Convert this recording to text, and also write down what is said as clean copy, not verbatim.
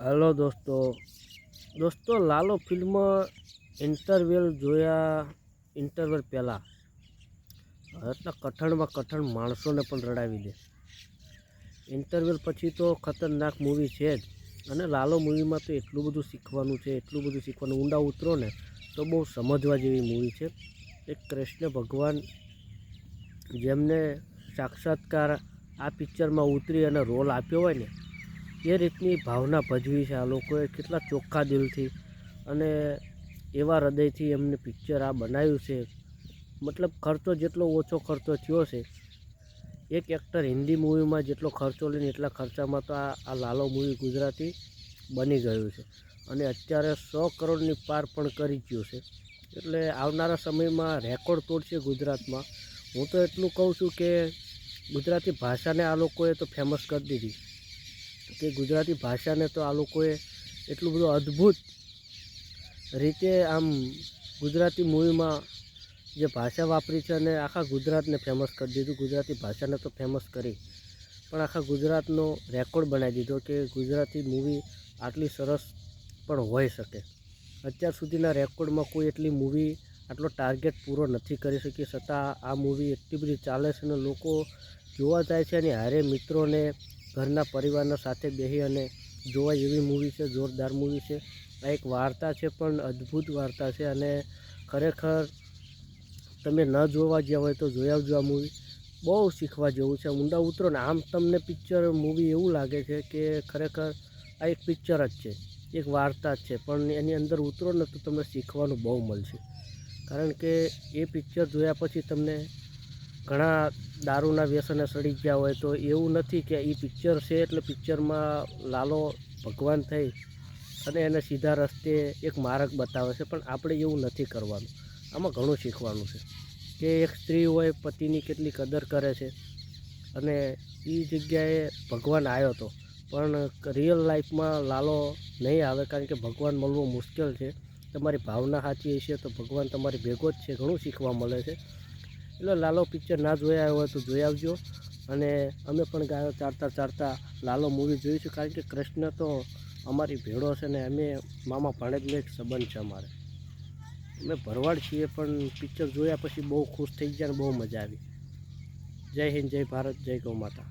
Hello दोस्तों लालो film interval Zoya interval पहला कठण में कठण माणसों ने पण रड़ावी दे। इंटरवेल पछी तो खतरनाक मूवी है ज अने लालो मूवी में तो एटलुं बधुं शीखवानुं छे, एटलुं बधुं शीखवानुं। ऊंडा उतरो ने तो बहु समझवा जेवी मूवी है। एक कृष्ण भगवान जेमने साक्षात्कार आ पिक्चर में उतरी अने रोल आप्यो होय ने ए रीतनी भावना भजवी है। आ लोकोए केटला चोख्खा दिलथी अने एवा हृदयथी एमने पिक्चर आ बनाव्युं छे। मतलब खर्चो जेटलो ओछो खर्चो थयो छे, एक एक्टर हिंदी मूवी में जेटलो खर्चो ले एटला खर्चा में तो आ लालो मूवी गुजराती बनी गयुं छे अने अत्यारे 100 करोड़नी पार पण करी गयुं छे। एटले आवनारा समय में रेकॉर्ड तोड़शे गुजरात में। हूँ तो एटलुं कहूँ छूं के गुजराती भाषा ने आ लोकोए तो फेमस कर दीधी कि गुजराती भाषा ने तो आ लोकोए एटलुं बधुं अद्भुत रीते आम गुजराती मूवी में जे भाषा वापरी है ने आखा गुजरात ने फेमस कर दीधुं। गुजराती भाषा ने तो फेमस करी पण आखा गुजरातनो रेकॉर्ड बनावी दीधो कि गुजराती मूवी आटली सरस पण होई शके। अत्यार सुधीना रेकॉर्ड में कोई एटली मूवी आटलो टार्गेट पूरो नहीं करी शकी, छतां आ मूवी एटली बधी चाले छे ने लोको जोवा जाय छे अने हारे मित्रों ने घरना परिवारना साथे बेही अने जोवा जेवी मूवी है। जोरदार मूवी है। आ एक वार्ता है पण अद्भुत वार्ता है अने खरेखर तमे न जोवा गया होय तो जोई आवजो। आ मूवी बहु शीखवा जेवुं छे। ऊंडा उतरो ने आम तमने पिक्चर मूवी एवुं लागे छे कि खरेखर आ एक पिक्चर ज छे, एक वार्ता ज छे, पण एनी अंदर उतरो ने तो तमने शीखवानुं बहु मळशे। कारण के ए पिक्चर जोया पछी तमने घणा दारूना व्यसने सड़ी गया होय तो एवुं नथी कि ई पिक्चर छे एटले पिक्चर में लालो भगवान थई अने एने सीधा रस्ते एक मार्ग बतावे छे, पण आपणे एवुं नथी करवानुं। आमां घणुं शीखवानुं छे कि एक स्त्री होय पतिनी केटली कदर करे छे अने ई जग्याए भगवान आव्यो तो पण रियल लाइफ में लालो नहीं आवे, कारण के भगवान मळवुं मुश्केल छे। तमारी भावना साची हशे तो भगवान तमारी भेगो ज छे। घणुं शीखवा मळे छे। એટલે લાલો પિક્ચર ના જોયા હોય તો જોઈ આવજો। અને અમે પણ ગાયો ચારતા ચારતા લાલો મૂવી જોઈશું, કારણ કે કૃષ્ણ તો અમારી ભેળો છે ને અમે મામા ભાણેજનો એક સંબંધ છે અમારે। અમે ભરવાડ છીએ પણ પિક્ચર જોયા પછી બહુ ખુશ થઈ ગયા અને બહુ મજા આવી। જય હિન્દ, જય ભારત, જય ગૌ માતા।